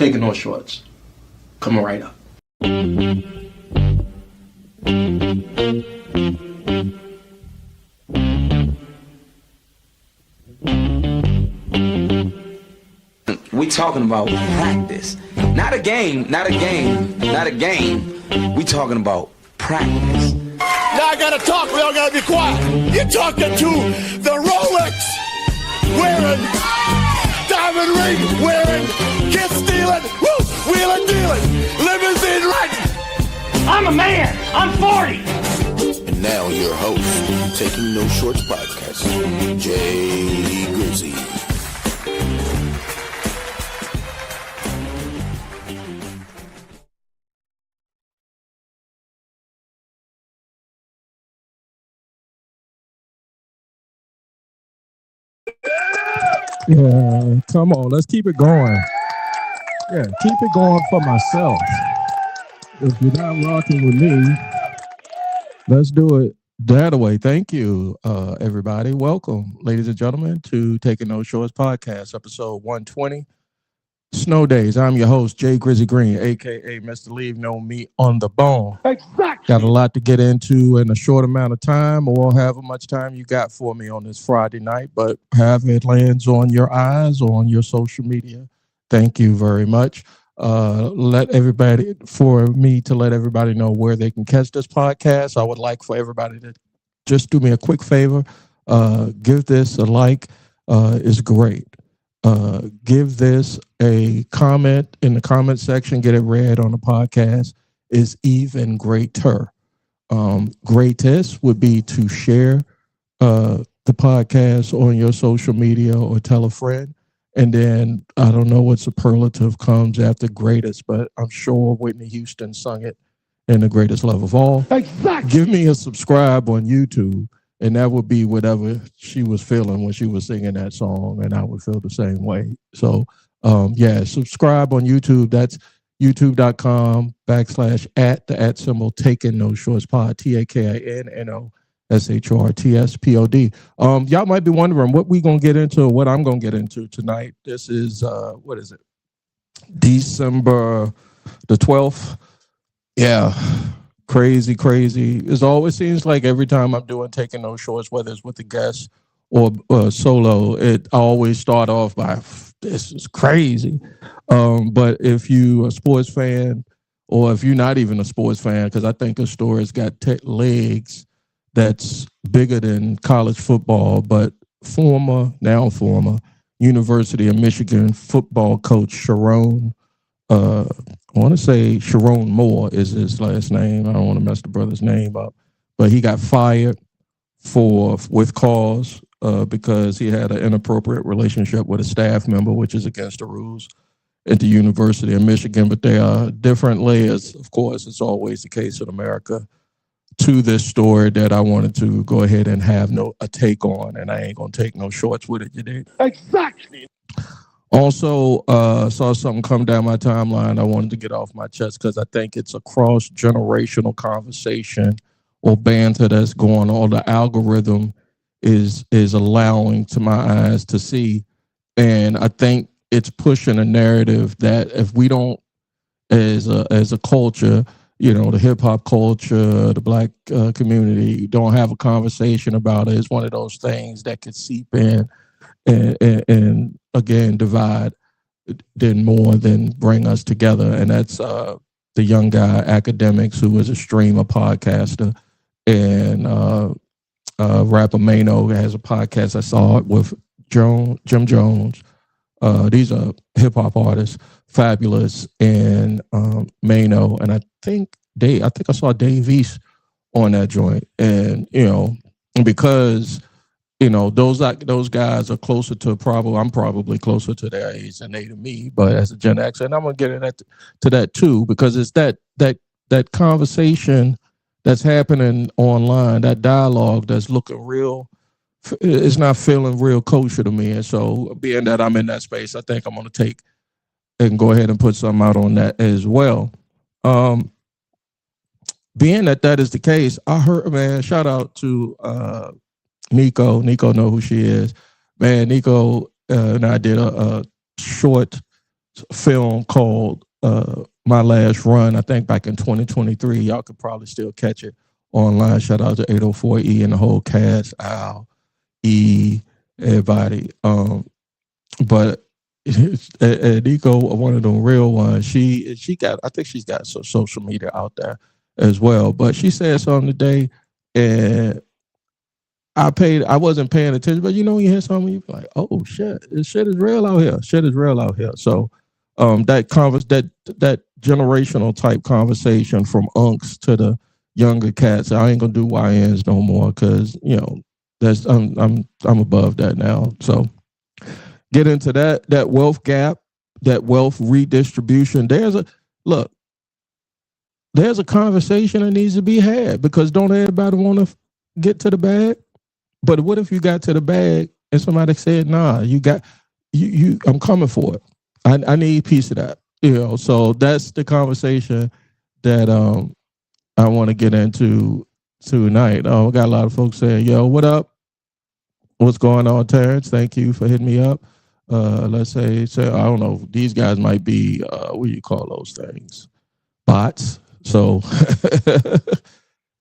Taking No Shorts. Coming right up. We talking about practice. Not a game. We talking about practice. Now I gotta talk, we all gotta be quiet. You're talking to the Rolex wearing, diamond ring wearing, kid stealing, wheeling dealing, limousine riding. I'm a man. I'm 40. And now your host, Taking No Shorts podcast, Jay Grizzy. Yeah, come on, let's keep it going. Yeah, keep it going for myself. If you're not rocking with me, let's do it that way. Thank you, everybody. Welcome, ladies and gentlemen, to Taking No Shorts podcast, episode 120. Snow Days. I'm your host, Jay Grizzy Green, a.k.a. Mr. Leave No Meat on the Bone. Exactly. Got a lot to get into in a short amount of time, or however much time you got for me on this Friday night, but however it lands on your eyes or on your social media, thank you very much. Let everybody know where they can catch this podcast. I would like for everybody to just do me a quick favor. Give this a like. It's great. Give this a comment in the comment section. Get it read on the podcast is even greater. Greatest would be to share the podcast on your social media or tell a friend. And then I don't know what superlative comes after greatest, but I'm sure Whitney Houston sung it in The Greatest Love of All. Exactly. Give me a subscribe on YouTube. And that would be whatever she was feeling when she was singing that song, and I would feel the same way. So, subscribe on YouTube. That's youtube.com/@ Taking No Shorts Pod, TAKINNOSHORTSPOD. Y'all might be wondering what we gonna get into, what I'm gonna get into tonight. This is what is it? December the 12th. Yeah. Crazy. It always seems like every time I'm doing Taking No Shorts, whether it's with a guest or solo, I always start off by, this is crazy. But if you a sports fan, or if you're not even a sports fan, because I think the story's got legs that's bigger than college football, but now former University of Michigan football coach Sharon, I want to say Sharon Moore is his last name. I don't want to mess the brother's name up, but he got fired with cause because he had an inappropriate relationship with a staff member, which is against the rules at the University of Michigan. But there are different layers, of course, it's always the case in America, to this story that I wanted to go ahead and have a take on, and I ain't gonna take no shorts with it, you dig? Exactly. Also, saw something come down my timeline I wanted to get off my chest because I think it's a cross-generational conversation or banter that's going on. The algorithm is allowing, to my eyes, to see. And I think it's pushing a narrative that if we don't, as a culture, the hip-hop culture, the Black community, don't have a conversation about it, it's one of those things that could seep in and again divide then more than bring us together. And that's the young guy Academics, who is a streamer, podcaster, and rapper Mano has a podcast. I saw it with Jim Jones. These are hip-hop artists, Fabulous and Mano, and I think I saw Dave East on that joint. And because those guys are closer to I'm probably closer to their age than they to me, but as a Gen X, and I'm gonna get to that too, because it's that conversation that's happening online, that dialogue that's looking real, it's not feeling real kosher to me. And so, being that I'm in that space, I think I'm gonna take and go ahead and put something out on that as well. Being that is the case, I heard, man, shout out to Nico. Nico know who she is. Man, Nico and I did a short film called My Last Run, I think back in 2023. Y'all could probably still catch it online. Shout out to 804E and the whole cast, Al, E, everybody. But Nico, one of them real ones, she got, I think she's got some social media out there as well. But she said something today, and I wasn't paying attention, but you know, you hear something, you're like, oh shit, this shit is real out here. Shit is real out here. So that generational type conversation from unks to the younger cats, I ain't gonna do YNs no more, because you know, that's I'm above that now. So get into that wealth gap, that wealth redistribution. There's a conversation that needs to be had, because don't everybody want to get to the bag? But what if you got to the bag and somebody said, nah, I'm coming for it. I need a piece of that. You know, so that's the conversation that I want to get into tonight. I got a lot of folks saying, yo, what up? What's going on, Terrence? Thank you for hitting me up. Let's say, I don't know, these guys might be, what do you call those things? Bots. So,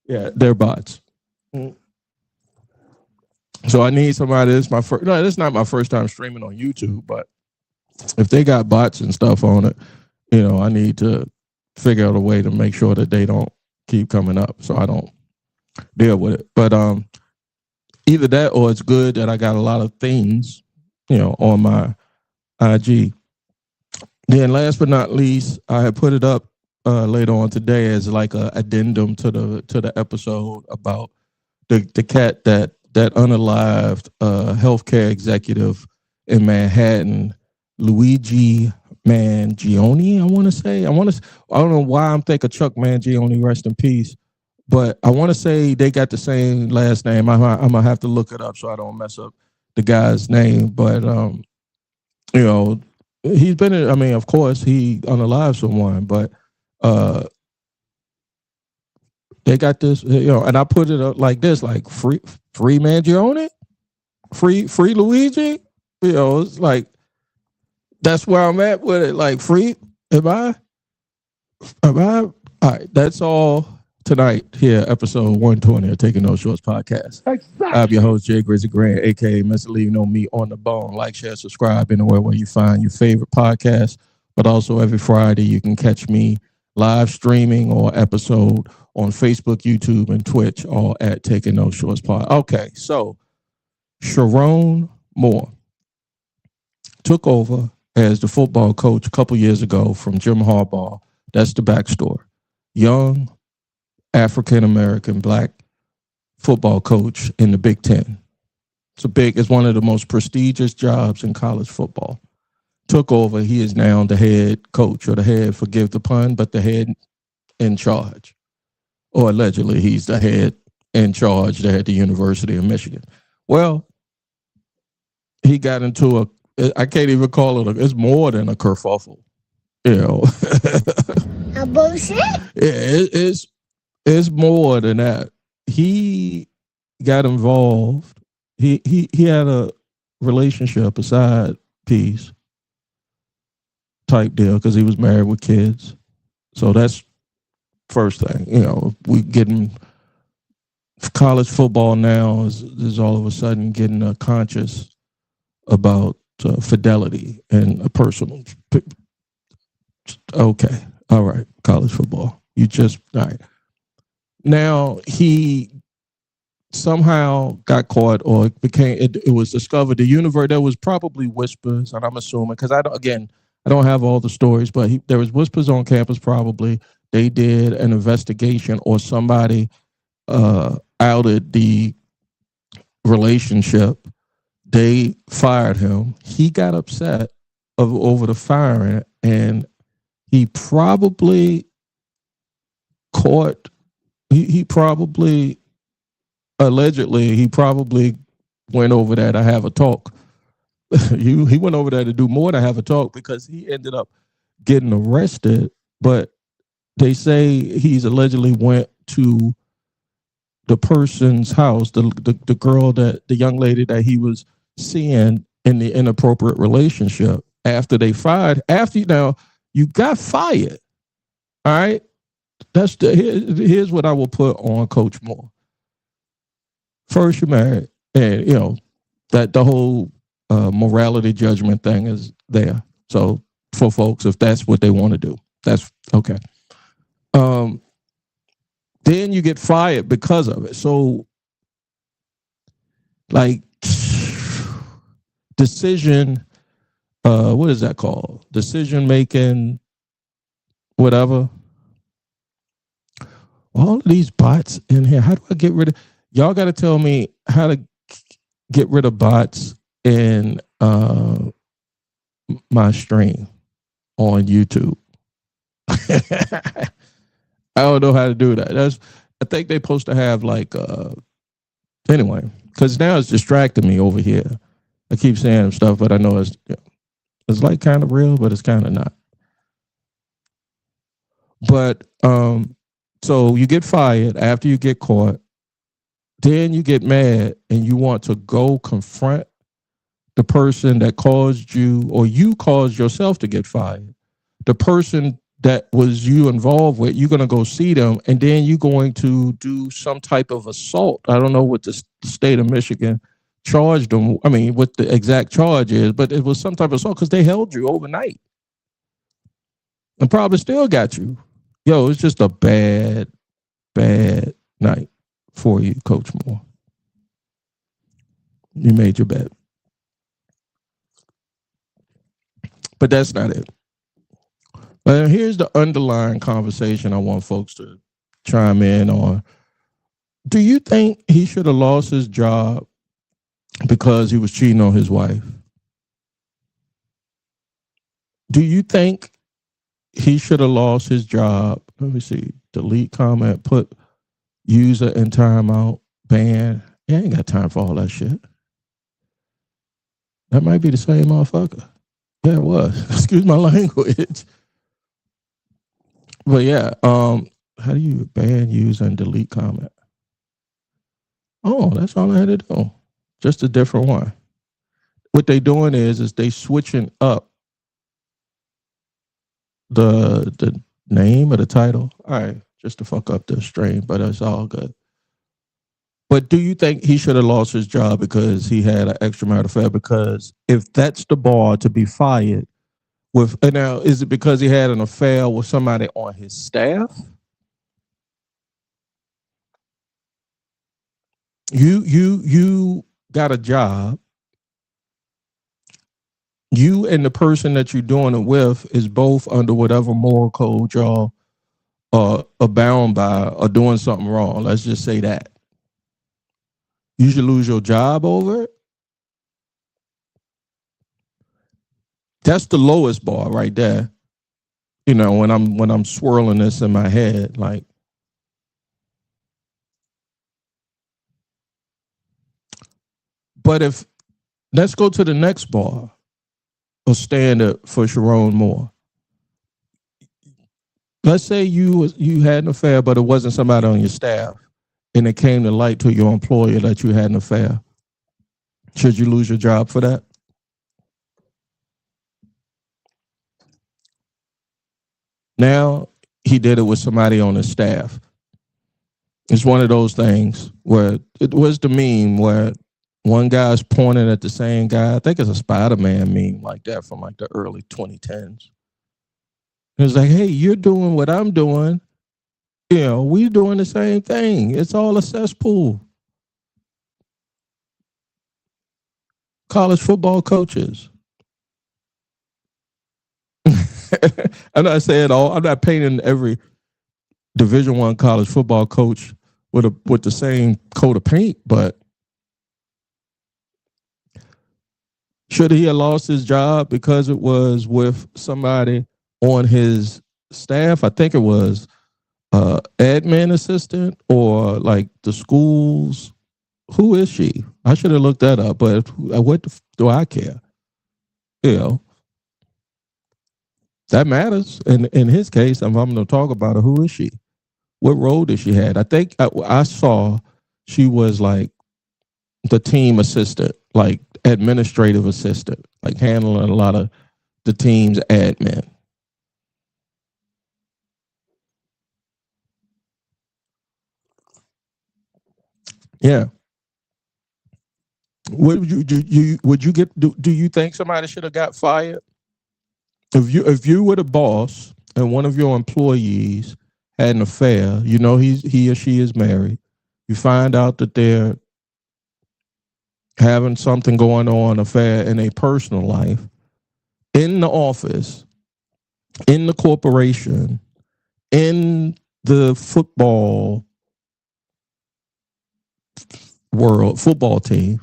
yeah, they're bots. So I need somebody. This is not my first time streaming on YouTube, but if they got bots and stuff on it, you know, I need to figure out a way to make sure that they don't keep coming up, so I don't deal with it. But either that, or it's good that I got a lot of things, you know, on my IG. Then last but not least, I had put it up later on today as like a addendum to the episode about the cat that unalived healthcare executive in Manhattan, Luigi Mangione. I don't know why I'm thinking Chuck Mangione, rest in peace, but I want to say they got the same last name. I'm gonna have to look it up so I don't mess up the guy's name. But you know, he's been in, I mean, of course he unalived someone, but they got this, you know, and I put it up like this, like free Mangione, free Luigi. You know, it's like, that's where I'm at with it. Like, free, am I? All right, that's all tonight here, episode 120 of Taking No Shorts podcast. Exactly. I'm your host, Jay Grizzly Grant, aka Mr. Leave No Meat on the Bone. Like, share, subscribe anywhere where you find your favorite podcast. But also every Friday, you can catch me live streaming or episode on Facebook, YouTube, and Twitch, all at Taking No Shorts Pod. Okay, so Sharon Moore took over as the football coach a couple years ago from Jim Harbaugh. That's the backstory. Young, African-American, black football coach in the Big Ten. It's one of the most prestigious jobs in college football. Took over. He is now the head coach, or the head, forgive the pun, but the head in charge. Or allegedly, he's the head in charge there at the University of Michigan. Well, he got into I can't even call it, it's more than a kerfuffle. You know. A bullshit? Yeah, it's more than that. He got involved. He had a relationship, a side piece type deal, because he was married with kids. So that's first thing. You know, we getting college football now is all of a sudden getting conscious about fidelity and a personal. Okay, all right, college football. You just all right. Now he somehow got caught, or it was discovered. The universe, there was probably whispers, and I'm assuming, because I don't have all the stories, but there was whispers on campus. Probably they did an investigation, or somebody outed the relationship. They fired him. He got upset over the firing, and he probably caught. He probably, allegedly, he probably went over there to have a talk. He went over there to do more than have a talk, because he ended up getting arrested. But they say he's allegedly went to the person's house, the girl, the young lady that he was seeing in the inappropriate relationship. after they fired, now you got fired. All right. Here's what I will put on Coach Moore. First, you're married, and that the whole morality judgment thing is there. So for folks, if that's what they want to do, that's okay. Then you get fired because of it. So, like, decision, what is that called? Decision making, whatever. All of these bots in here. How do I get rid of? Y'all got to tell me how to get rid of bots in my stream on YouTube. I don't know how to do that. I think they're supposed to have like anyway, because now it's distracting me over here. I keep saying stuff, but I know it's like kind of real, but it's kind of not. But so you get fired after you get caught. Then you get mad and you want to go confront the person that caused you, or you caused yourself to get fired. The person that was you involved with, you're going to go see them, and then you're going to do some type of assault. I don't know what the state of Michigan charged them. I mean, what the exact charge is, but it was some type of assault because they held you overnight and probably still got you. Yo, it's just a bad night for you, Coach Moore. You made your bet. But that's not it. Here's the underlying conversation I want folks to chime in on. Do you think he should have lost his job because he was cheating on his wife? Do you think he should have lost his job? Let me see. Delete comment, put user in timeout, ban. Yeah, I ain't got time for all that shit. That might be the same motherfucker. Yeah, it was. Excuse my language. But yeah, how do you ban, use, and delete comment? Oh, that's all I had to do. Just a different one. What they doing is they switching up the name of the title. All right, just to fuck up the stream, but it's all good. But do you think he should have lost his job because he had an extramarital affair? Because if that's the bar to be fired, and now is it because he had an affair with somebody on his staff? You got a job. You and the person that you're doing it with is both under whatever moral code y'all are bound by or doing something wrong. Let's just say that. You should lose your job over it. That's the lowest bar right there. You know, when I'm swirling this in my head, like, but if let's go to the next bar, a standard for Sharon Moore. Let's say you had an affair, but it wasn't somebody on your staff, and it came to light to your employer that you had an affair. Should you lose your job for that? Now he did it with somebody on his staff. It's one of those things where it was the meme where one guy's pointing at the same guy. I think it's a Spider-Man meme like that from like the early 2010s. It's like, hey, you're doing what I'm doing. You know, we're doing the same thing. It's all a cesspool. College football coaches. I'm not saying all. I'm not painting every Division I college football coach with the same coat of paint, but should he have lost his job because it was with somebody on his staff? I think it was admin assistant or like the schools. Who is she? I should have looked that up, but what do I care? You know, that matters. In his case, if I'm going to talk about her, who is she? What role did she have? I think I saw she was like the team assistant, like administrative assistant, like handling a lot of the team's admin. Yeah. Would you get? Do you think somebody should have got fired if you were the boss and one of your employees had an affair? You know he or she is married. You find out that they're having something going on, affair in a personal life, in the office, in the corporation, in the football world, football team.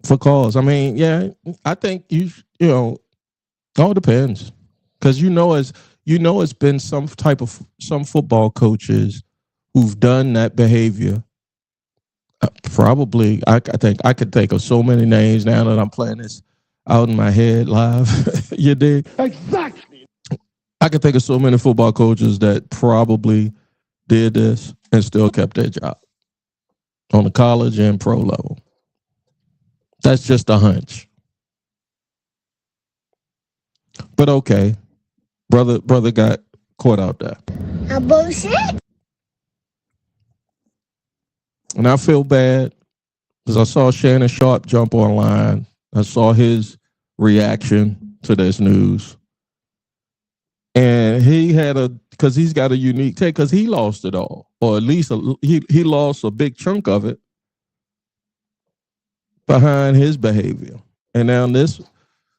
For cause. I mean, yeah, I think you know, all depends. Because it's been some football coaches who've done that behavior. Probably I think I could think of so many names now that I'm playing this out in my head live. You dig? Exactly. I could think of so many football coaches that probably did this and still kept their job on the college and pro level. That's just a hunch. But okay, brother got caught out there. A bullshit? And I feel bad because I saw Shannon Sharp jump online. I saw his reaction to this news. And because he's got a unique take, because he lost it all, or at least he lost a big chunk of it behind his behavior. And now this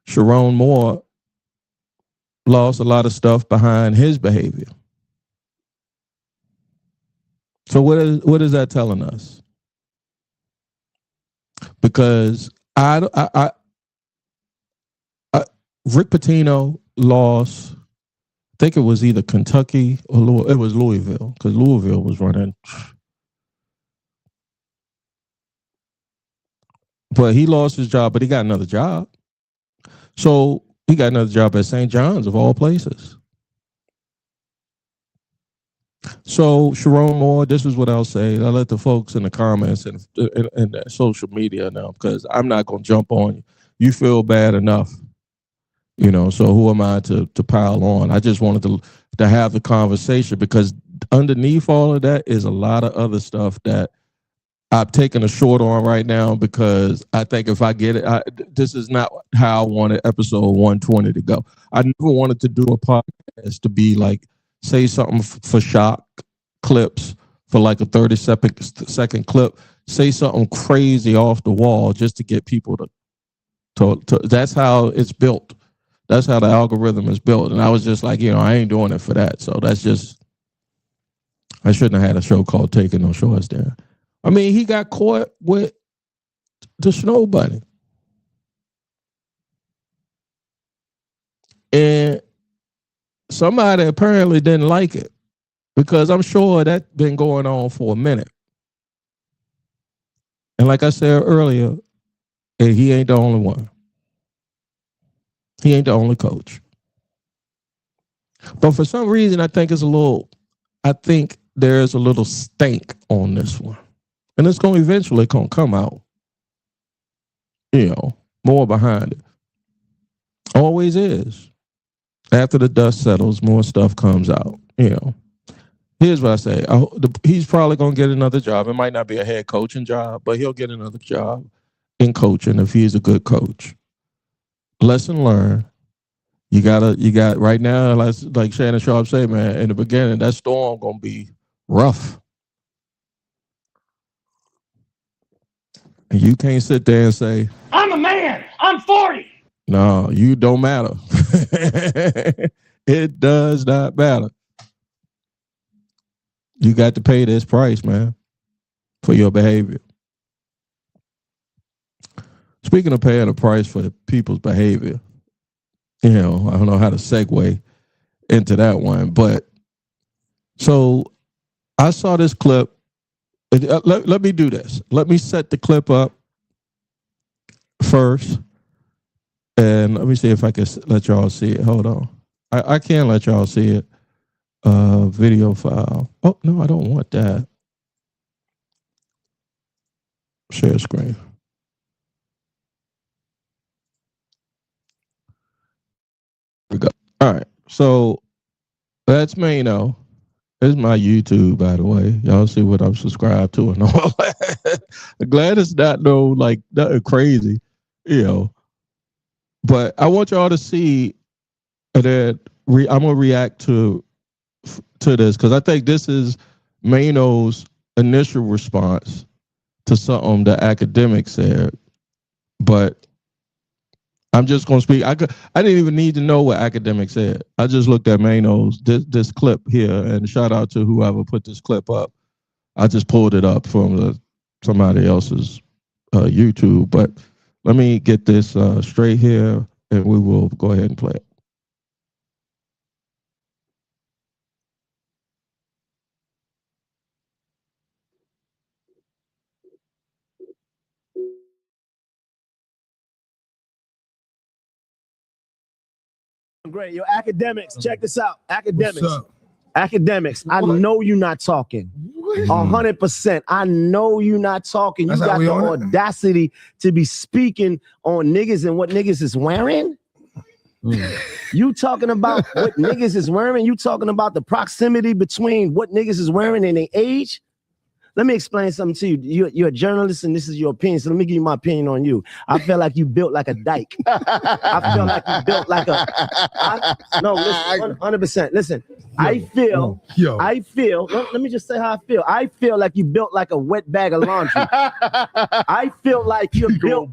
Sharon Moore lost a lot of stuff behind his behavior. So what is that telling us? Because Rick Pitino lost. I think it was either Kentucky or it was Louisville, because Louisville was running. But he lost his job, but he got another job. So he got another job at St. John's, of all places. So Sharon Moore, this is what I'll say. I'll let the folks in the comments and social media know, because I'm not going to jump on you. You feel bad enough, you know. So who am I to pile on? I just wanted to have the conversation, because underneath all of that is a lot of other stuff that I'm taking a short on right now, because I think if I get it, this is not how I wanted episode 120 to go. I never wanted to do a podcast to be like, say something for shock clips, for like a 30-second clip, say something crazy off the wall just to get people to that's how it's built. That's how the algorithm is built. And I was just like, I ain't doing it for that. So that's just, I shouldn't have had a show called Taking No Shorts there. I mean, he got caught with the snow bunny. And somebody apparently didn't like it, because I'm sure that's been going on for a minute. And like I said earlier, he ain't the only one. He ain't the only coach. But for some reason, I think there's a little stank on this one. And it's going to eventually come out, more behind it. Always is. After the dust settles, more stuff comes out, Here's what I say. He's probably going to get another job. It might not be a head coaching job, but he'll get another job in coaching if he's a good coach. Lesson learned. You got right now, like Shannon Sharp say, man, in the beginning, that storm going to be rough. And you can't sit there and say, I'm a man. I'm 40. No, you don't matter. It does not matter. You got to pay this price, man, for your behavior. Speaking of paying a price for people's behavior, I don't know how to segue into that one, but so I saw this clip. Let me do this. Let me set the clip up first, and let me see if I can let y'all see it. Hold on. I can let y'all see it. Video file. Oh, no, I don't want that. Share screen. All right. So that's Mano. This is my YouTube, by the way. Y'all see what I'm subscribed to and all that. Glad it's not nothing crazy, you know. But I want y'all to see that I'm gonna react to this because I think this is Mano's initial response to something the academic said. But I'm just gonna speak. I didn't even need to know what academic said. I just looked at Mano's this clip here, and shout out to whoever put this clip up. I just pulled it up from somebody else's YouTube. But let me get this straight here, and we will go ahead and play it. Great. Yo, academics, check this out. Academics, I know you're not talking. 100%. I know you're not talking. You got the audacity to be speaking on niggas and what niggas is wearing. You talking about what niggas is wearing? You talking about the proximity between what niggas is wearing and their age? Let me explain something to you. You're a journalist and this is your opinion. So let me give you my opinion on you. I feel like you built like a dyke. I feel like you built like no, listen, 100%. Listen, I feel, let me just say how I feel. I feel like you built like a wet bag of laundry. I feel like you're built.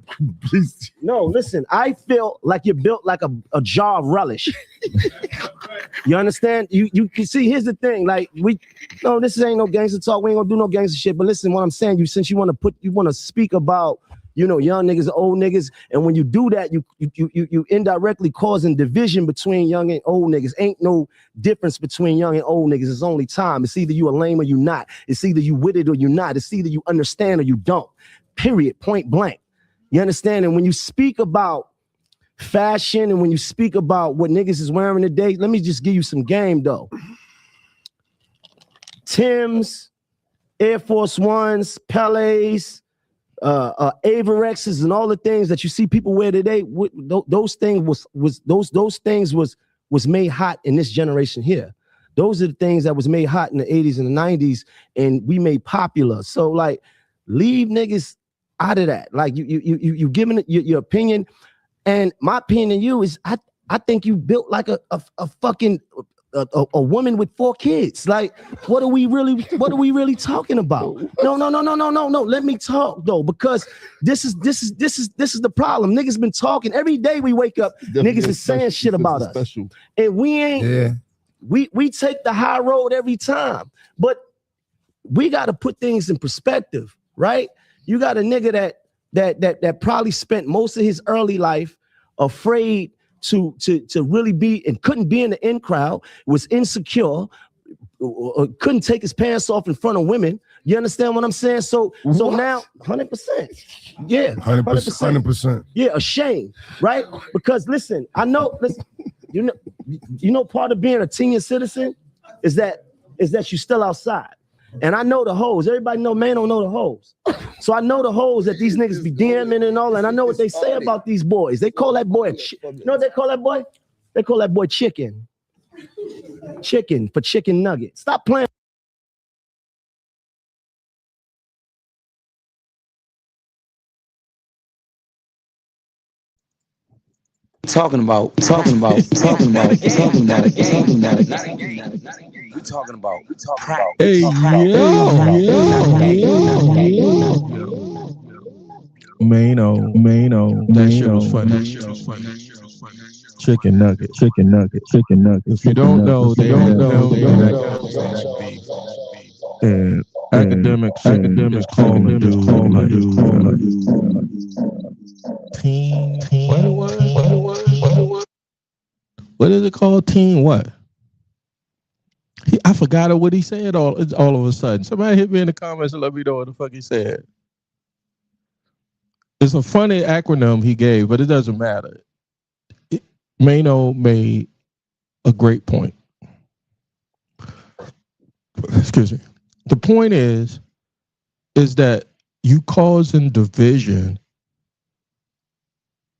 No, listen, I feel like you're built like a jar of relish. You understand? You can see, here's the thing. Like, this ain't no gangster talk. We ain't gonna do no gangster shit. But listen, what I'm saying, since you want to speak about, young niggas, old niggas, and when you do that, you indirectly causing division between young and old niggas. Ain't no difference between young and old niggas. It's only time. It's either you a lame or you not. It's either you with it or you not. It's either you understand or you don't. Period. Point blank. You understand? And when you speak about fashion and when you speak about what niggas is wearing today, let me just give you some game though. Timbs, Air Force Ones, Pelés, Avirexes, and all the things that you see people wear today. Those things was made hot in this generation here. Those are the things that was made hot in the 80s and the 90s, and we made popular. So like, leave niggas out of that. Like you giving it your opinion. And my opinion to you is I think you built like a fucking a woman with 4 kids. Like, what are we really talking about? No. Let me talk though, because this is the problem. Niggas been talking every day. We wake up, niggas is saying shit about us, and we ain't. Yeah. We take the high road every time, but we got to put things in perspective, right? You got a nigga that probably spent most of his early life afraid to really be and couldn't be in the in crowd, was insecure, couldn't take his pants off in front of women. You understand what I'm saying? So now 100%. Yeah, 100%. Yeah, ashamed, right? Because listen, you know part of being a senior citizen is that you still outside. And I know the hoes. Everybody know, man, don't know the hoes. So I know the hoes that these niggas be DMing and all, and I know what they say about these boys. They call that boy, you know what they call that boy? They call that boy chicken. Chicken for chicken nugget. Stop playing. Talking about. We talking about. Hey, Mano. That shit was funny. Chicken nugget. If you don't know, they don't know. And academics calling dude teen. What is it called? Teen what? I forgot what he said all of a sudden. Somebody hit me in the comments and let me know what the fuck he said. It's a funny acronym he gave, but it doesn't matter. Mano made a great point. Excuse me. The point is that you causing division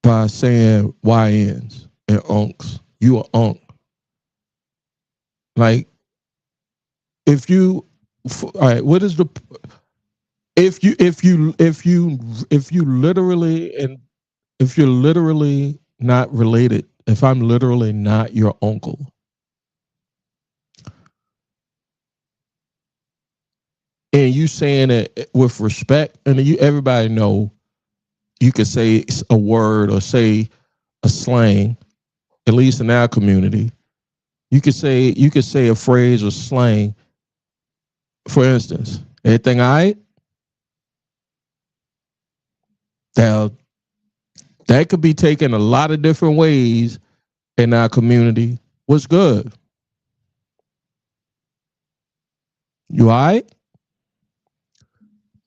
by saying YNs and unks. You are unk. Like, if you, all right, what is the, if you literally, and if you're literally not related, if I'm literally not your uncle, and you saying it with respect, and everybody know you could say a word or say a slang, at least in our community. You could say a phrase or slang. For instance, everything all right? Now, that could be taken a lot of different ways in our community. What's good? You all right?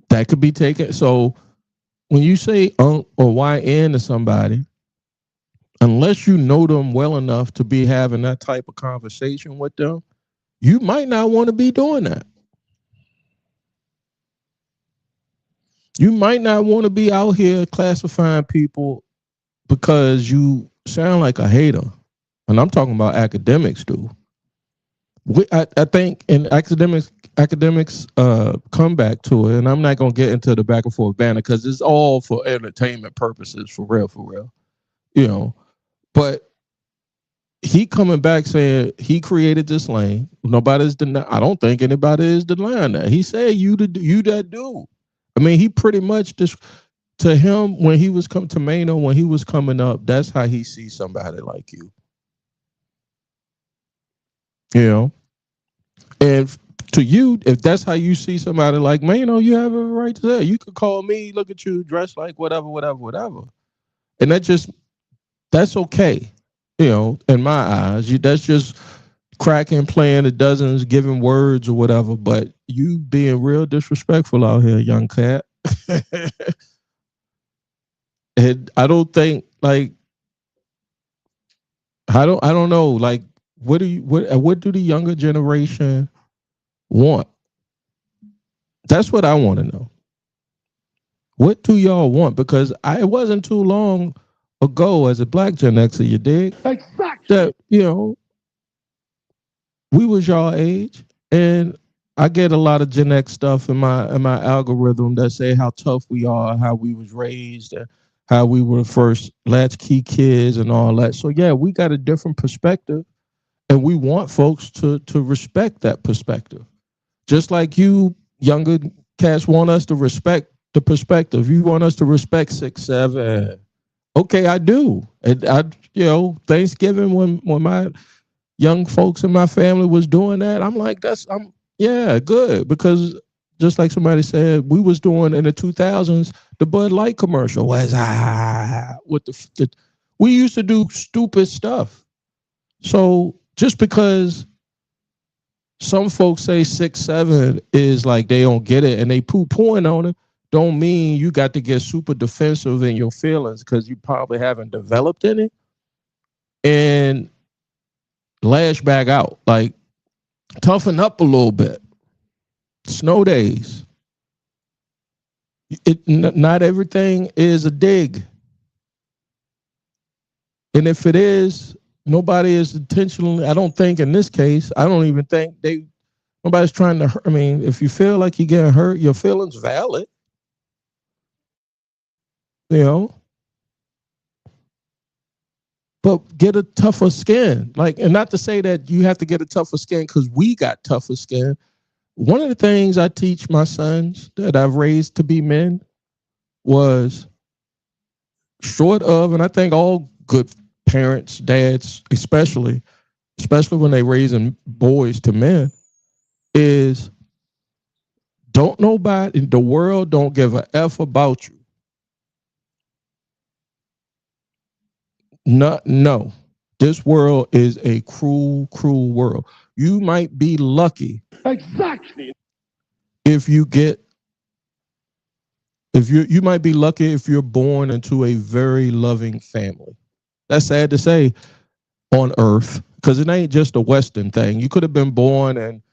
That could be taken. So when you say or YN to somebody, unless you know them well enough to be having that type of conversation with them, you might not want to be doing that. You might not want to be out here classifying people because you sound like a hater. And I'm talking about academics, dude. I think in academics come back to it, and I'm not gonna get into the back and forth banner because it's all for entertainment purposes, for real, you know. But he coming back saying he created this lane. Nobody's denying. I don't think anybody is denying that. He said you that dude. I mean, he pretty much just, to him, when he was coming to Mano, when he was coming up, that's how he sees somebody like you. You know? And to you, if that's how you see somebody like Mano, you have a right to that. You could call me, look at you, dressed like whatever. And that's okay. You know, in my eyes, that's just cracking, playing the dozens, giving words or whatever. But you being real disrespectful out here, young cat. And I don't think, like, I don't know, like, what do the younger generation want? That's what I want to know. What do y'all want? Because it wasn't too long ago as a black Gen Xer, you dig? Exactly. That, you know, we was y'all age, and I get a lot of Gen X stuff in my algorithm that say how tough we are, how we was raised, and how we were first latchkey kids and all that. So yeah, we got a different perspective, and we want folks to respect that perspective. Just like you younger cats want us to respect the perspective. You want us to respect 6'7". Okay, I do. And Thanksgiving when my young folks in my family was doing that, I'm like, yeah, good. Because just like somebody said, we was doing in the 2000s, the Bud Light commercial was with we used to do stupid stuff. So just because some folks say 6'7" is like they don't get it and they poo-pooing on it, don't mean you got to get super defensive in your feelings because you probably haven't developed in it and lash back out. Like, toughen up a little bit. Snow days. Not everything is a dig. And if it is, nobody is intentionally, I don't think in this case, I don't even think nobody's trying to hurt. I mean, if you feel like you're getting hurt, your feelings valid. You know? But get a tougher skin. Like, and not to say that you have to get a tougher skin because we got tougher skin. One of the things I teach my sons that I've raised to be men was, short of, and I think all good parents, dads, especially when they raising boys to men, is don't nobody in the world don't give a F about you. No. This world is a cruel, cruel world. You might be lucky. Exactly. If you might be lucky if you're born into a very loving family. That's sad to say on earth, because it ain't just a Western thing. You could have been born in,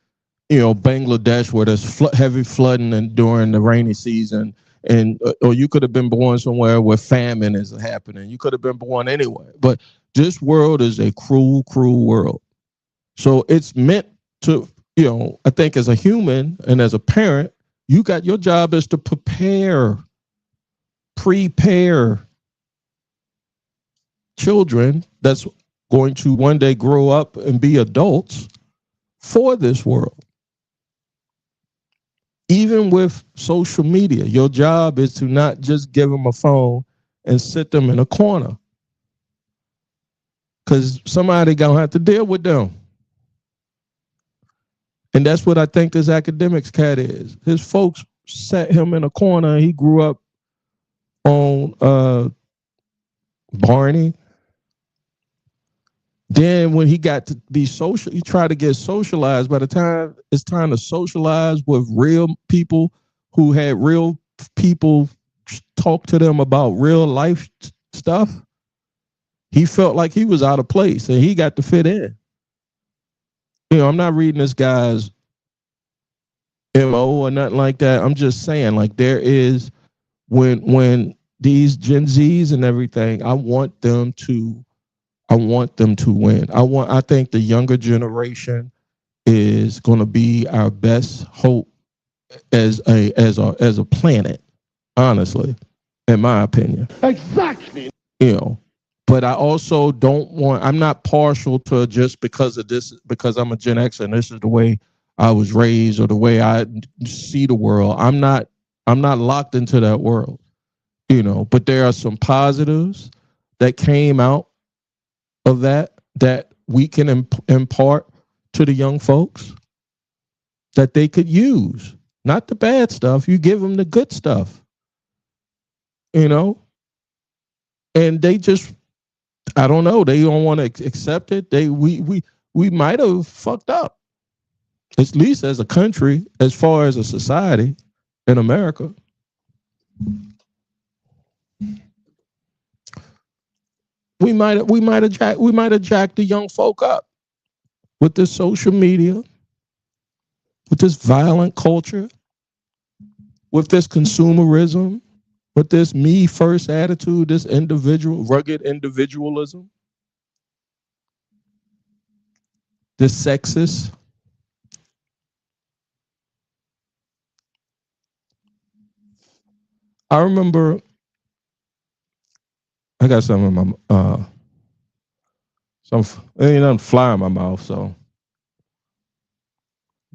Bangladesh where there's heavy flooding and during the rainy season, and or you could have been born somewhere where famine is happening. You could have been born anywhere. But this world is a cruel, cruel world. So it's meant to, I think as a human and as a parent, your job is to prepare children that's going to one day grow up and be adults for this world. Even with social media, your job is to not just give them a phone and sit them in a corner, because somebody gonna have to deal with them. And that's what I think this academics cat is. His folks sat him in a corner. He grew up on Barney. Then when he got to be social, he tried to get socialized. By the time it's time to socialize with real people who had real people talk to them about real life stuff, he felt like he was out of place and he got to fit in. I'm not reading this guy's MO or nothing like that. I'm just saying, like, there is, when these Gen Zs and everything, I want them to win. I think the younger generation is going to be our best hope as a planet, honestly, in my opinion. Exactly. But I also I'm not partial to just because of this, because I'm a Gen X and this is the way I was raised or the way I see the world. I'm not locked into that world, but there are some positives that came out of that we can impart to the young folks that they could use. Not the bad stuff. You give them the good stuff, and they just, I don't know, they don't want to accept it. We might have fucked up, at least as a country, as far as a society in America. We might have jacked the young folk up with this social media, with this violent culture, with this consumerism, with this me first attitude, this rugged individualism, this sexist. I remember, I got something in my ain't nothing fly in my mouth, so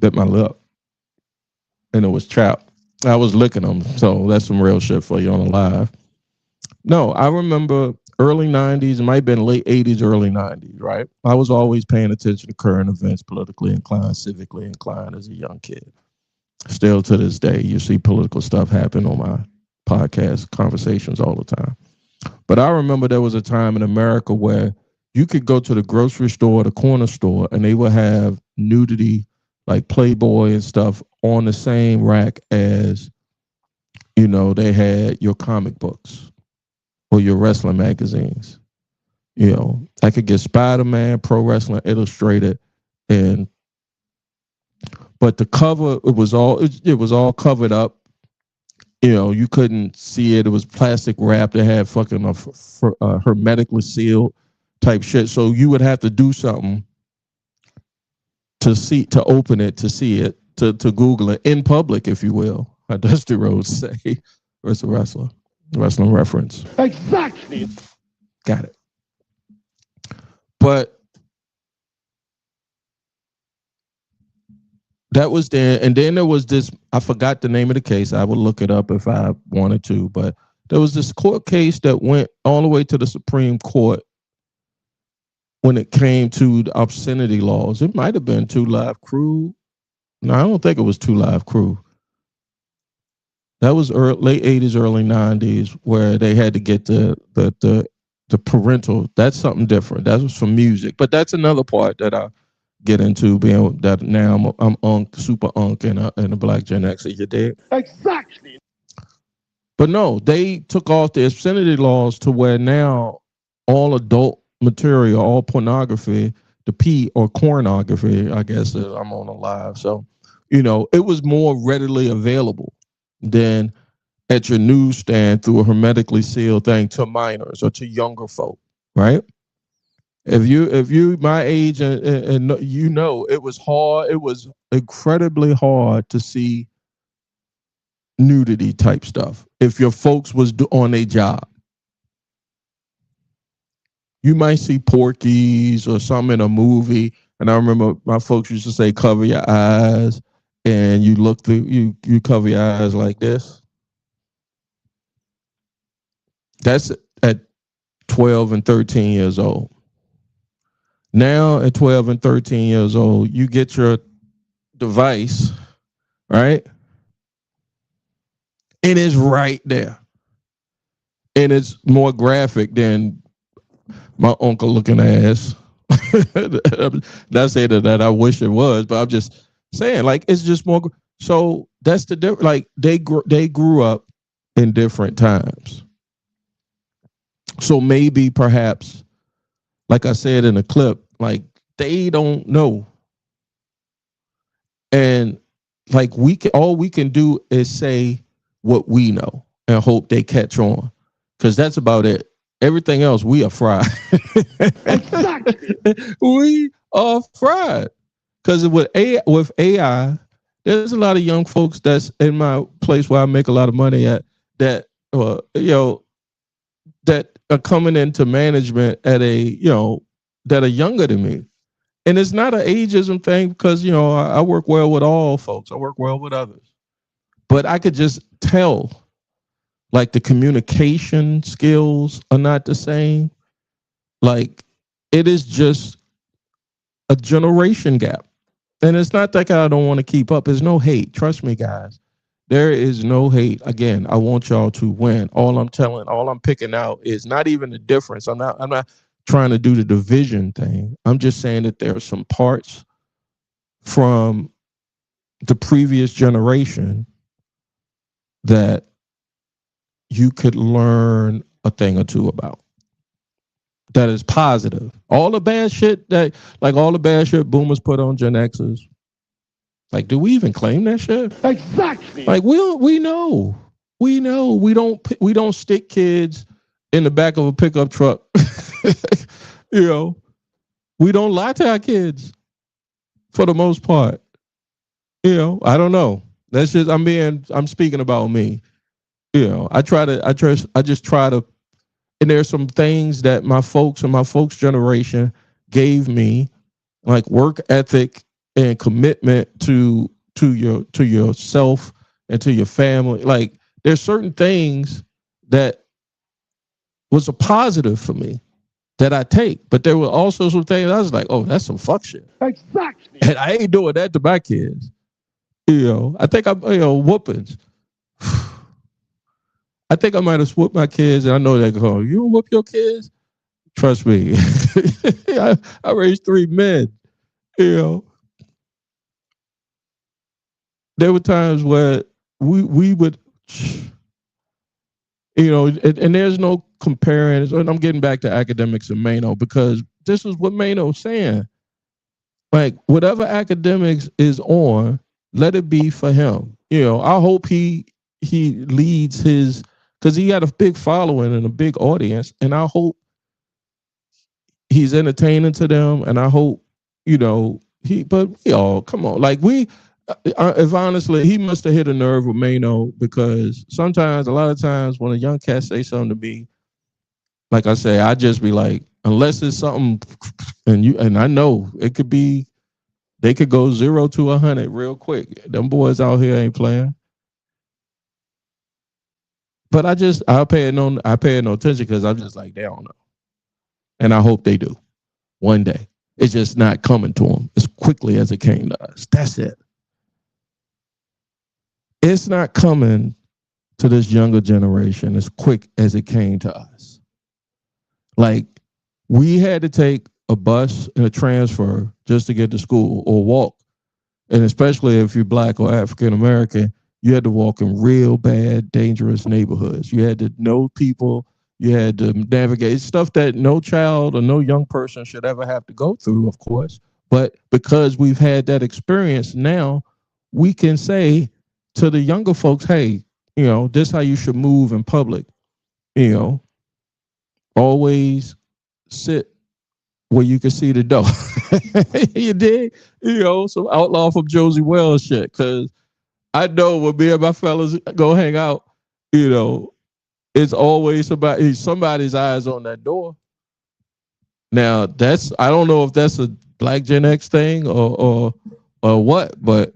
bit my lip, and it was chapped. I was licking them, so that's some real shit for you on the live. No, I remember early 90s, it might have been late 80s, early 90s, right? I was always paying attention to current events, politically inclined, civically inclined as a young kid. Still to this day, you see political stuff happen on my podcast conversations all the time. But I remember there was a time in America where you could go to the grocery store, the corner store, and they would have nudity, like Playboy and stuff, on the same rack as, they had your comic books or your wrestling magazines. I could get Spider-Man, Pro Wrestling Illustrated, but the cover, it was all covered up. You couldn't see it. It was plastic wrapped. It had fucking hermetically sealed type shit. So you would have to do something to open it, to see it, to Google it in public, if you will. How Dusty Rhodes say, where's the wrestling reference? Exactly. Got it. But that was there. And then there was this, I forgot the name of the case. I would look it up if I wanted to, but there was this court case that went all the way to the Supreme Court when it came to the obscenity laws. It might have been 2 Live Crew. No, I don't think it was 2 Live Crew. That was late 80s, early 90s, where they had to get the parental. That's something different. That was for music. But that's another part that I get into, being that now I'm super and a black Gen Xer. You dig? Exactly. But no, they took off the obscenity laws to where now all adult material, all pornography, the P or pornography, I guess I'm on a live. So, it was more readily available than at your newsstand through a hermetically sealed thing to minors or to younger folk, right? If you my age and you know, it was hard. It was incredibly hard to see nudity type stuff. If your folks was on a job, you might see Porky's or something in a movie. And I remember my folks used to say, "Cover your eyes," and you look through you cover your eyes like this. That's at 12 and 13 years old. Now at 12 and 13 years old, you get your device, right? And it's right there. And it's more graphic than my uncle looking ass. Not saying that I wish it was, but I'm just saying, like, it's just more. So that's the difference. Like, they grew up in different times. So maybe perhaps, like I said in the clip, like, they don't know. And like, all we can do is say what we know and hope they catch on, because that's about it. Everything else, we are fried. We are fried. Because with AI, there's a lot of young folks that's in my place where I make a lot of money at that that are coming into management at that are younger than me. And it's not an ageism thing, because I work well with all folks. I work well with others. But I could just tell, like, the communication skills are not the same. Like, it is just a generation gap. And it's not that I don't want to keep up. There's no hate. Trust me, guys. There is no hate. Again, I want y'all to win. All I'm picking out is not even the difference. I'm not trying to do the division thing. I'm just saying that there are some parts from the previous generation that you could learn a thing or two about. That is positive. All the bad shit boomers put on Gen Xers. Like, do we even claim that shit? Exactly. Like, we know. We don't stick kids in the back of a pickup truck. We don't lie to our kids for the most part. I don't know. That's just I'm speaking about me. I just try to, and there's some things that my folks and my folks' generation gave me, like work ethic and commitment to yourself and to your family. Like, there's certain things that was a positive for me that I take, but there were also some things I was like, oh, that's some fuck shit. Exactly. And I ain't doing that to my kids. I think I'm, whoopings. I think I might have whooped my kids, and I know they go, you don't whoop your kids? Trust me. I raised 3 men. There were times where we would, and there's no comparing. And I'm getting back to academics and Mano, because this is what Mano's saying. Like, whatever academics is on, let it be for him. I hope he leads his, because he had a big following and a big audience, and I hope he's entertaining to them, and I hope, but we all, come on, like, if honestly, he must have hit a nerve with Mano, because a lot of times when a young cat say something to me, like I say, I just be like, unless it's something, and I know it could be, they could go 0 to 100 real quick. Them boys out here ain't playing. But I pay no attention, because I'm just like, they don't know. And I hope they do one day. It's just not coming to them as quickly as it came to us. That's it. It's not coming to this younger generation as quick as it came to us. Like, we had to take a bus and a transfer just to get to school, or walk. And especially if you're Black or African American, you had to walk in real bad, dangerous neighborhoods. You had to know people. You had to navigate stuff that no child or no young person should ever have to go through, of course. But because we've had that experience, now we can say to the younger folks, hey, this is how you should move in public. Always sit where you can see the dough. You did, some outlaw from Josie Wells shit. Cause I know when me and my fellas go hang out, it's always somebody's eyes on that door. Now I don't know if that's a Black Gen X thing or what, but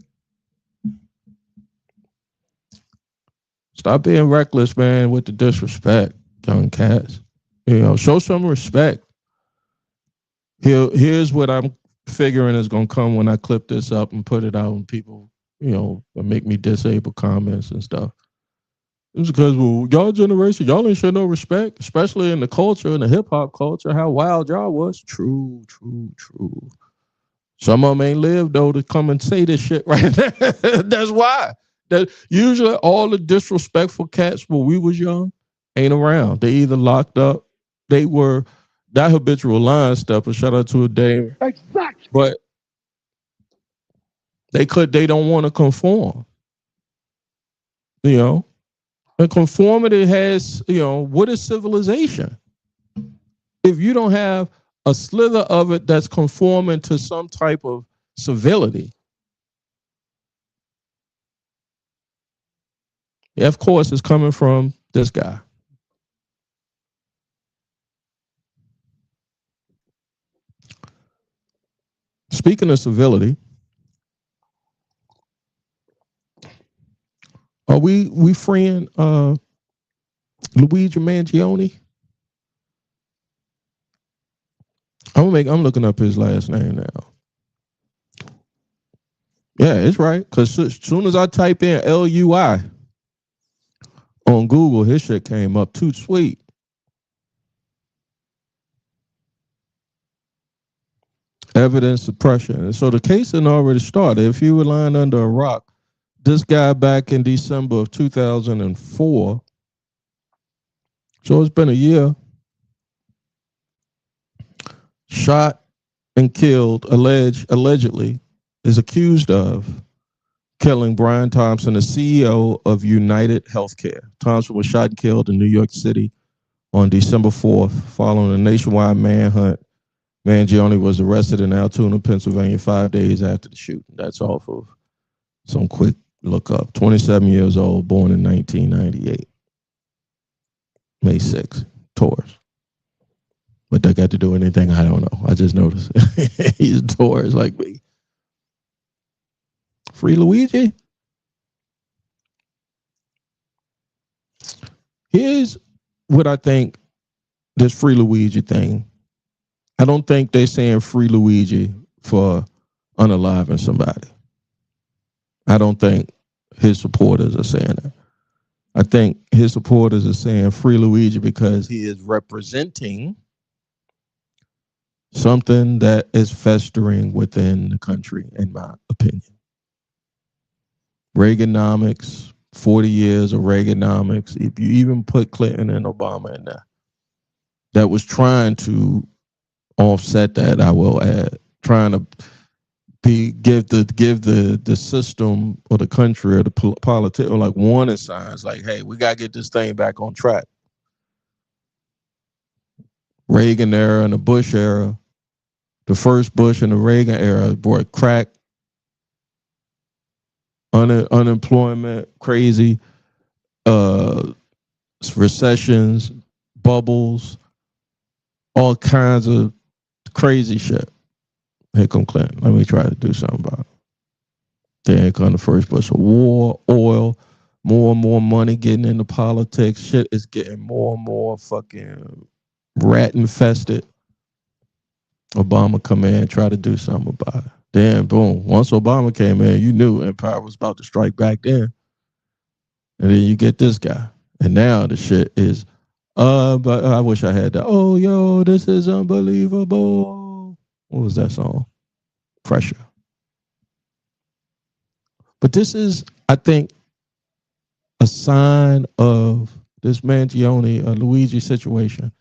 stop being reckless, man, with the disrespect, young cats. Show some respect. Here's what I'm figuring is going to come when I clip this up and put it out, and people, make me disable comments and stuff. It's because, well, y'all generation, y'all ain't show no respect, especially in the culture, in the hip hop culture, how wild y'all was. True. Some of them ain't lived, though, to come and say this shit right there. That's why. That usually all the disrespectful cats when we was young ain't around. They either locked up, they were that habitual line stepper. Shout out to a Dame. Exactly. But they don't want to conform. And conformity has, what is civilization? If you don't have a slither of it that's conforming to some type of civility, of course, it's coming from this guy. Speaking of civility, are we freeing Luigi Mangione? I'm looking up his last name now. Yeah, it's right. Because as soon as I type in LUI on Google, his shit came up too sweet. Evidence suppression. And so the case had already started. If you were lying under a rock, this guy back in December of 2004, so it's been a year, shot and killed, allegedly, is accused of killing Brian Thompson, the CEO of United Healthcare. Thompson was shot and killed in New York City on December 4th, following a nationwide manhunt. Mangione was arrested in Altoona, Pennsylvania, 5 days after the shooting. That's off of some quick look up. 27 years old, born in 1998. May 6th, Taurus. What that got to do with anything, I don't know. I just noticed. He's a Taurus like me. Free Luigi? Here's what I think this Free Luigi thing. I don't think they're saying Free Luigi for unaliving somebody. I don't think his supporters are saying that. I think his supporters are saying Free Luigi because he is representing something that is festering within the country, in my opinion. Reaganomics, 40 years of Reaganomics. If you even put Clinton and Obama in there, that was trying to offset that, I will add, trying to give the system or the country or the politics or like warning signs, like, hey, we gotta get this thing back on track. Reagan era and the Bush era, the first Bush and the Reagan era brought crack, unemployment, crazy, recessions, bubbles, all kinds of crazy shit. Here come Clinton. Let me try to do something about it. Then come the first Bush. War, oil, more and more money getting into politics. Shit is getting more and more fucking rat infested. Obama come in and try to do something about it. Then boom. Once Obama came in, you knew empire was about to strike back then. And then you get this guy. And now the shit is, but I wish I had that. Oh, yo, this is unbelievable. What was that song? Pressure. But this is, I think, a sign of this Mangione, Luigi situation,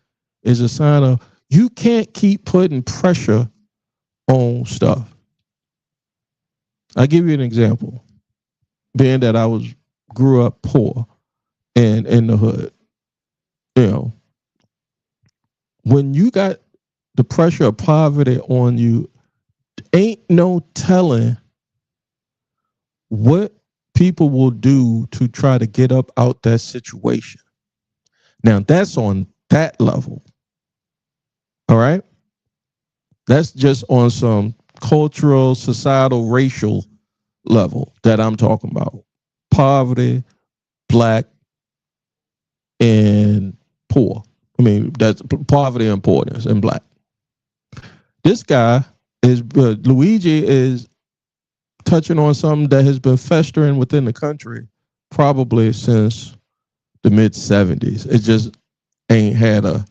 is a sign of you can't keep putting pressure on stuff. I'll give you an example. Being that I grew up poor and in the hood, when you got the pressure of poverty on you, ain't no telling what people will do to try to get up out that situation. Now, that's on that level. All right? That's just on some cultural, societal, racial level that I'm talking about. Poverty, black, and poor. I mean, that's poverty and poorness and black. This guy is, Luigi is touching on something that has been festering within the country probably since the mid 70s. It just ain't had a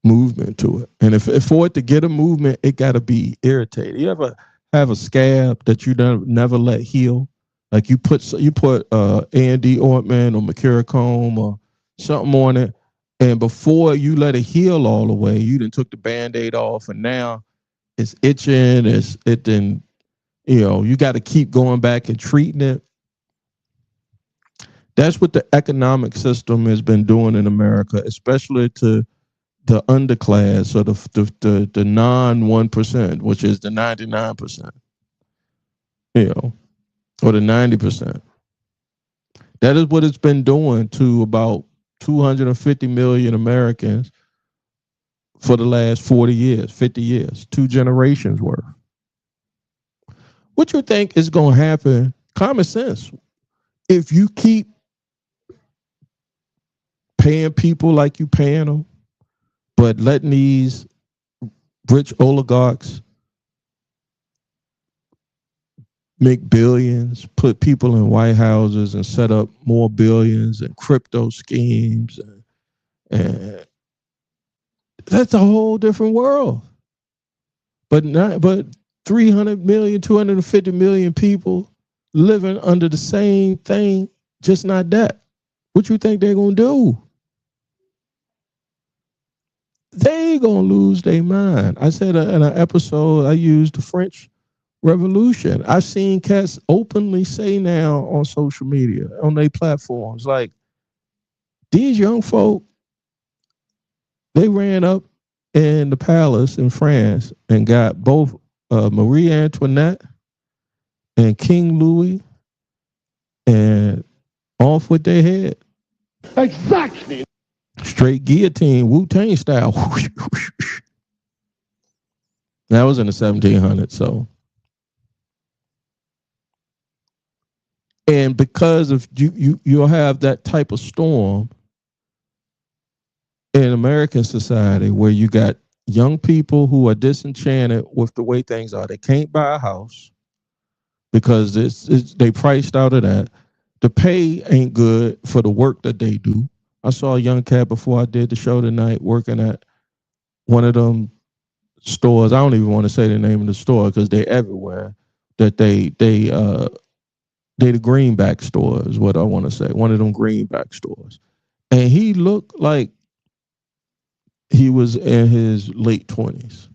movement to it. And if for it to get a movement, it got to be irritated. You ever have a scab that you never let heal? Like you put A&D ointment or mercurochrome or something on it, and before you let it heal all the way, you done took the Band-Aid off, and now it's itching. You got to keep going back and treating it. That's what the economic system has been doing in America, especially to the underclass or the non 1%, which is the 99%, or the 90%. That is what it's been doing to about 250 million Americans for the last 40 years, 50 years, 2 generations worth. What you think is going to happen? Common sense. If you keep paying people like you paying them, but letting these rich oligarchs make billions, put people in White Houses and set up more billions and crypto schemes, and that's a whole different world. But 300 million, 250 million people living under the same thing, just not that. What you think they're gonna do? They gonna lose their mind. I said in an episode, I used the French Revolution. I've seen cats openly say now on social media, on their platforms, like, these young folk, they ran up in the palace in France and got both Marie Antoinette and King Louis and off with their head. Exactly. Straight guillotine, Wu-Tang style. That was in the 1700s, so. And because of you'll have that type of storm in American society where you got young people who are disenchanted with the way things are. They can't buy a house because they priced out of that. The pay ain't good for the work that they do. I saw a young cat before I did the show tonight working at one of them stores. I don't even want to say the name of the store because they're everywhere. That they the greenback store is what I want to say. One of them greenback stores. And he looked like he was in his late 20s.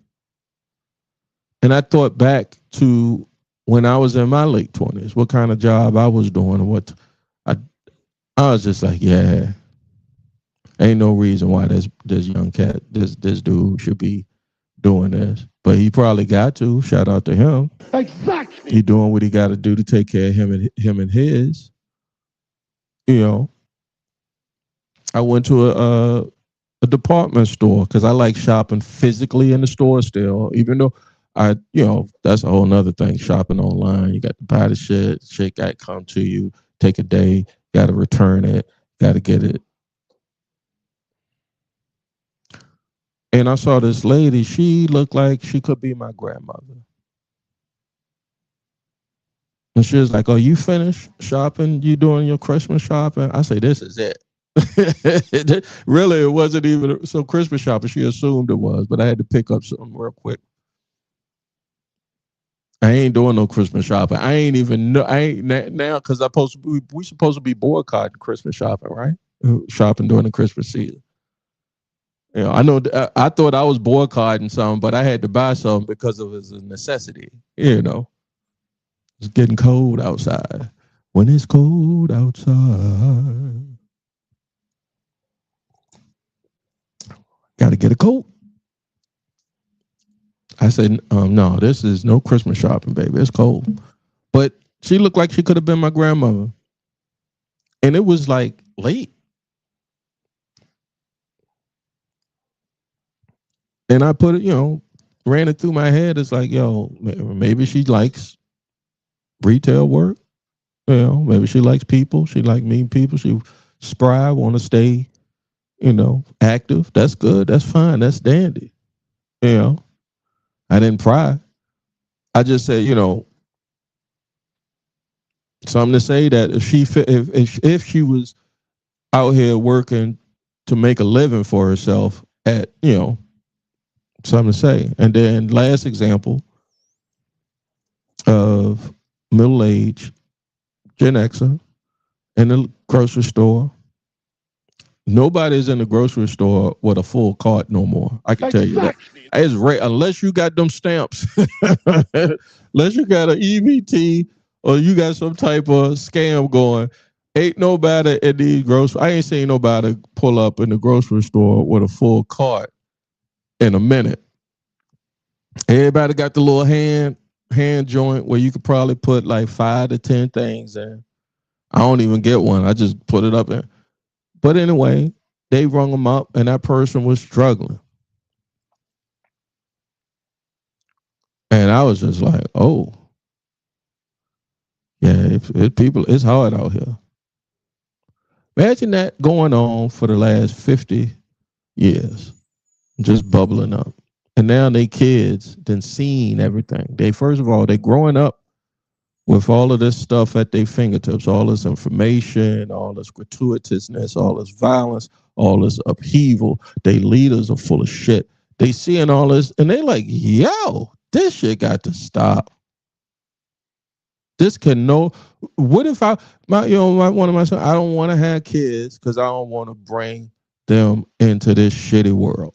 And I thought back to when I was in my late 20s, what kind of job I was doing and what I was just like, yeah, ain't no reason why this young cat, this dude should be doing this. But he probably got to. Shout out to him. Exactly. He doing what he got to do to take care of him and his. I went to a department store because I like shopping physically in the store still, even though that's a whole nother thing. Shopping online, you got to buy the shit got to come to you, take a day, got to return it, got to get it. And I saw this lady, she looked like she could be my grandmother. And she was like, "Oh, you finished shopping? You doing your Christmas shopping?" I say, "This is it." Really, it wasn't even some Christmas shopping. She assumed it was, but I had to pick up something real quick. I ain't doing no Christmas shopping. I ain't even know. I ain't now because we supposed to be boycotting Christmas shopping, right? Shopping during the Christmas season. I know. I thought I was boycotting something, but I had to buy something because it was a necessity. It's getting cold outside. When it's cold outside, got to get a coat. I said, no, this is no Christmas shopping, baby. It's cold. But she looked like she could have been my grandmother. And it was like late. And I put it, ran it through my head. It's like, yo, maybe she likes retail work. Maybe she likes people. She like meeting people. She spry, want to stay, active. That's good. That's fine. That's dandy. I didn't pry. I just said, something to say that if she was out here working to make a living for herself at, something to say. And then last example of middle age Gen Xer in the grocery store. Nobody's in the grocery store with a full cart no more. I can tell you that. It's unless you got them stamps, unless you got an EBT or you got some type of scam going. Ain't nobody in the grocery. I ain't seen nobody pull up in the grocery store with a full cart in a minute. Everybody got the little hand joint where you could probably put like 5 to 10 things in. I don't even get one. I just put it up in. But anyway, they rung them up and that person was struggling. And I was just like, oh, yeah, it's hard out here. Imagine that going on for the last 50 years, just bubbling up. And now they kids done seen everything. First of all, they growing up with all of this stuff at their fingertips, all this information, all this gratuitousness, all this violence, all this upheaval. They leaders are full of shit. They seeing all this and they like, yo, this shit got to stop. This can what if one of my sons, I don't want to have kids because I don't want to bring them into this shitty world.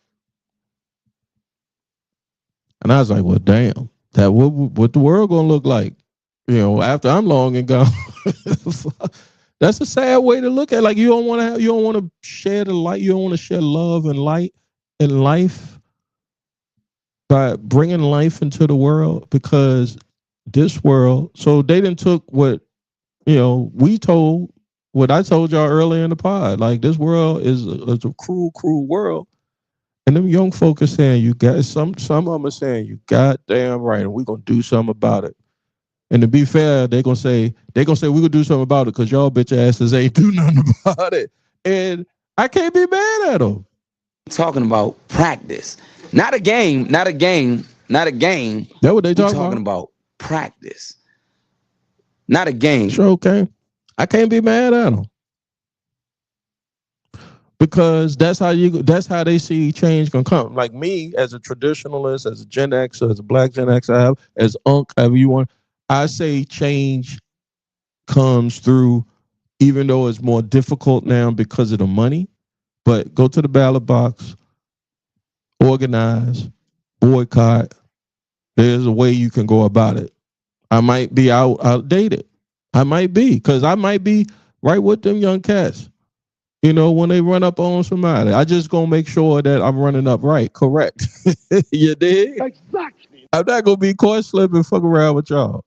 And I was like, well, damn, that what the world gonna look like, after I'm long and gone. That's a sad way to look at it. Like you don't want to share the light, you don't want to share love and light and life by bringing life into the world, because this world, so they didn't took what what I told y'all earlier in the pod. Like this world is a cruel, cruel world. And them young folk are saying, you got some of them are saying, you goddamn right, and we're gonna do something about it. And to be fair, they're gonna say we're gonna do something about it because y'all bitch asses ain't do nothing about it. And I can't be mad at them. Talking about practice. Not a game. That what they talking about? Practice. Not a game. Sure, okay. I can't be mad at them. Because that's how they see change can come. Like me, as a traditionalist, as a Gen X, as a Black Gen X, as Unc, however you want, I say change comes through, even though it's more difficult now because of the money. But go to the ballot box, organize, boycott. There's a way you can go about it. I might be outdated. I might be, because I might be right with them young cats. When they run up on somebody, I just gonna make sure that I'm running up right, correct. You dig? Exactly. I'm not gonna be coin slipping, fuck around with y'all.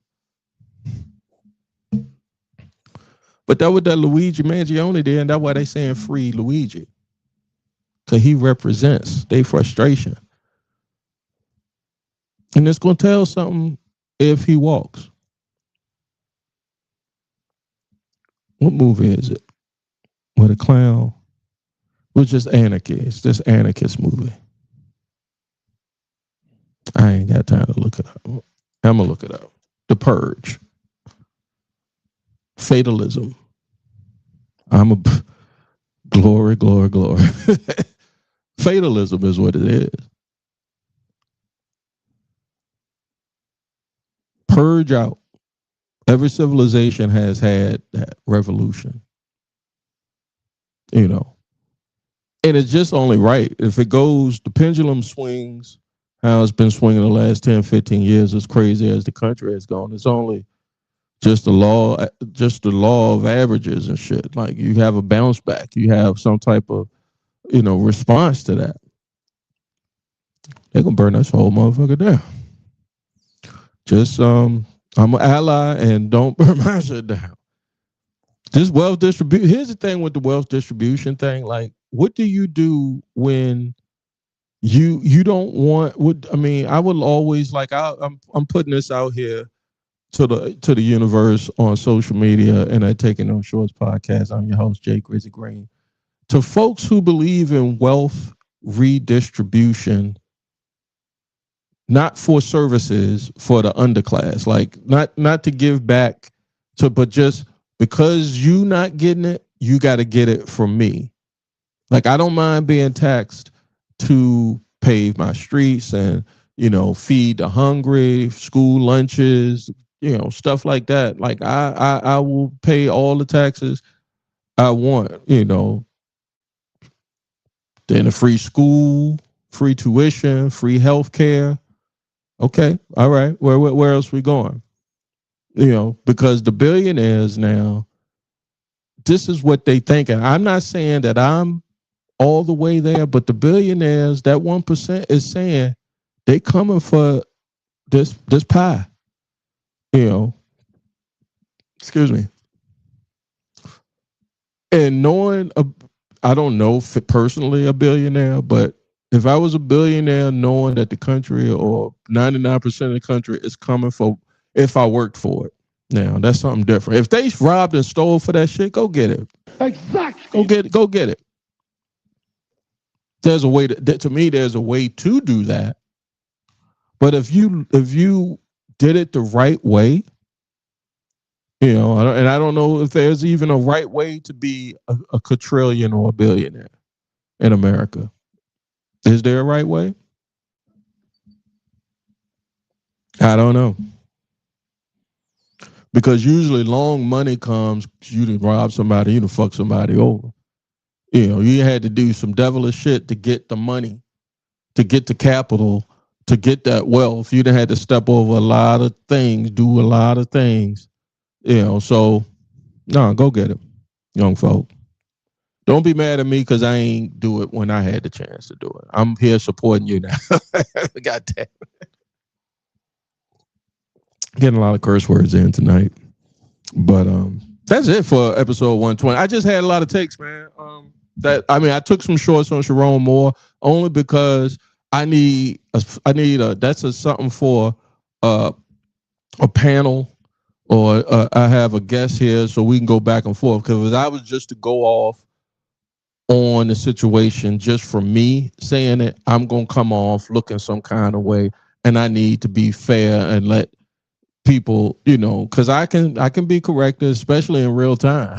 But that what that Luigi Mangione did, and that's why they saying free Luigi. Because he represents their frustration. And it's gonna tell something if he walks. What movie is it? With a clown? It was just anarchy. It's this anarchist movie. I ain't got time to look it up. I'm gonna look it up. The Purge. Fatalism. I'm a glory. Fatalism is what it is. Purge out. Every civilization has had that revolution. And it's just only right. If it goes, the pendulum swings how it's been swinging the last 10, 15 years, as crazy as the country has gone. It's only just the law of averages and shit. Like you have a bounce back. You have some type of, response to that. they're gonna burn this whole motherfucker down. Just I'm an ally and don't burn my shit down. This wealth distribution. Here's the thing with the wealth distribution thing. Like, what do you do when you don't want? What I mean, I would always like. I'm putting this out here to the universe on social media and at Taking No Shorts podcast. I'm your host, Jay Grizzly Green. To folks who believe in wealth redistribution, not for services for the underclass, like not to give back to, but just because you not getting it, you got to get it from me. Like, I don't mind being taxed to pave my streets and, feed the hungry, school lunches, stuff like that. Like, I will pay all the taxes I want, then a free school, free tuition, free health care. Okay, all right. Where else we going? Because the billionaires now, this is what they thinking. I'm not saying that I'm all the way there, but the billionaires, that 1% is saying they coming for this pie. Excuse me. And knowing, I don't know personally a billionaire, but if I was a billionaire, knowing that the country or 99% of the country is coming for, if I worked for it. Now, that's something different. If they robbed and stole for that shit, go get it. Exactly. Go get it. There's a way to me, there's a way to do that. But if you did it the right way, and I don't know if there's even a right way to be a quadrillion or a billionaire in America. Is there a right way? I don't know. Because usually long money comes, you to rob somebody, you to fuck somebody over. You had to do some devilish shit to get the money, to get the capital, to get that wealth. You done had to step over a lot of things, do a lot of things. So no, go get it, young folk. Don't be mad at me because I ain't do it when I had the chance to do it. I'm here supporting you now. God damn it. Getting a lot of curse words in tonight. But that's it for episode 120. I just had a lot of takes, man. I took some shorts on Sharon Moore only because I need something for a panel, or I have a guest here so we can go back and forth. Because if I was just to go off on the situation just for me saying it, I'm gonna come off looking some kind of way, and I need to be fair and let people, because I can be corrected, especially in real time.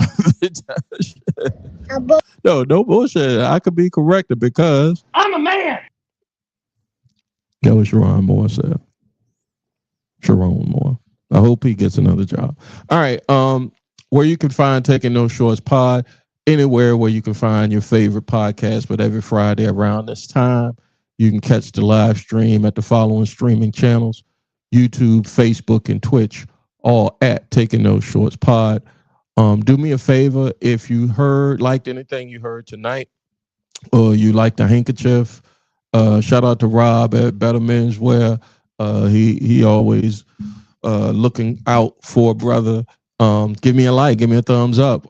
No bullshit. I could be corrected because I'm a man. That was Sharon Moore said. Sharon Moore. I hope he gets another job. All right. Where you can find Taking No Shorts Pod, anywhere where you can find your favorite podcast, but every Friday around this time, you can catch the live stream at the following streaming channels: YouTube, Facebook, and Twitch, all at Taking No Shorts Pod. Do me a favor, if you liked anything you heard tonight, or you like the handkerchief, shout out to Rob at Better Menswear. He always looking out for a brother. Give me a like, give me a thumbs up.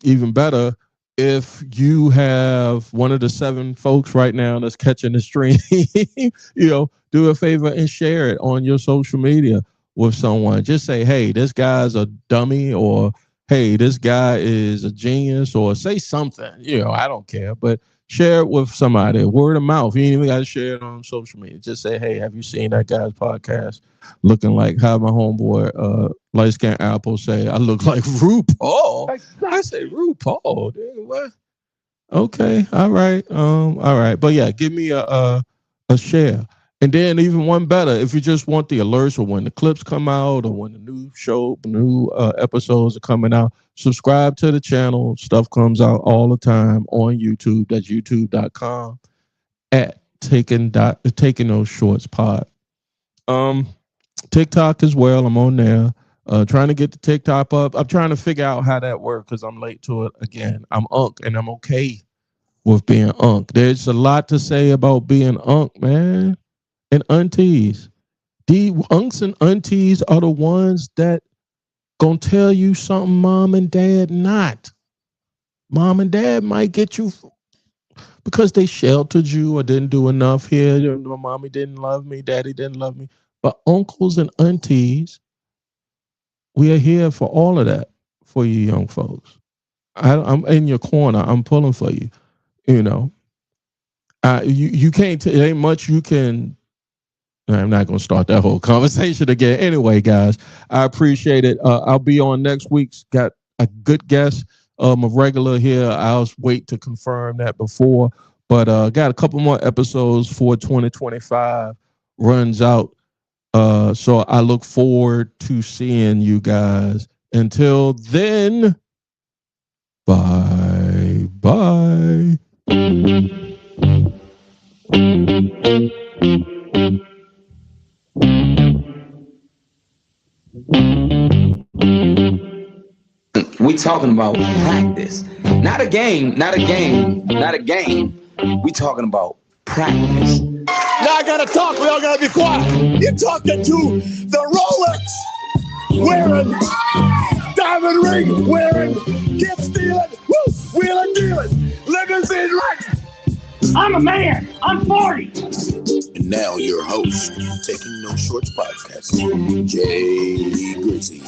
Even better, if you have one of the 7 folks right now that's catching the stream, do a favor and share it on your social media with someone. Just say, hey, this guy's a dummy, or hey, this guy is a genius, or say something. I don't care, but share it with somebody. Word of mouth. You ain't even got to share it on social media. Just say, hey, have you seen that guy's podcast? Looking like how my homeboy Light Skin Apple say, I look like RuPaul. Exactly. I say RuPaul. Dude, what? Okay, all right. But yeah, give me a share. And then even one better, if you just want the alerts or when the clips come out or when the new episodes are coming out, subscribe to the channel. Stuff comes out all the time on YouTube. That's youtube.com at Taking No Shorts Pod. TikTok as well. I'm on there. Trying to get the TikTok up. I'm trying to figure out how that works because I'm late to it again. I'm unk and I'm okay with being unk. There's a lot to say about being unk, man. and aunties. The unks and aunties are the ones that gonna tell you something mom and dad not. Mom and dad might get you because they sheltered you or didn't do enough here. My mommy didn't love me, daddy didn't love me. But uncles and aunties, we are here for all of that for you young folks. I'm in your corner. I'm pulling for you. You know, you can't. It ain't much you can. I'm not going to start that whole conversation again. Anyway, guys, I appreciate it. I'll be on next week's. Got a good guest, a regular here. I'll wait to confirm that before, but got a couple more episodes for 2025 runs out. So I look forward to seeing you guys. Until then, bye bye. We talking about practice. Not a game, not a game, not a game. We talking about practice. Now I gotta talk. We all gotta be quiet. You're talking to the Rolex wearing, diamond ring wearing, gift stealing, wheeling dealing, limousine riding. I'm a man. I'm 40. And now your host, Taking No Shorts podcast, Jay Grizzy.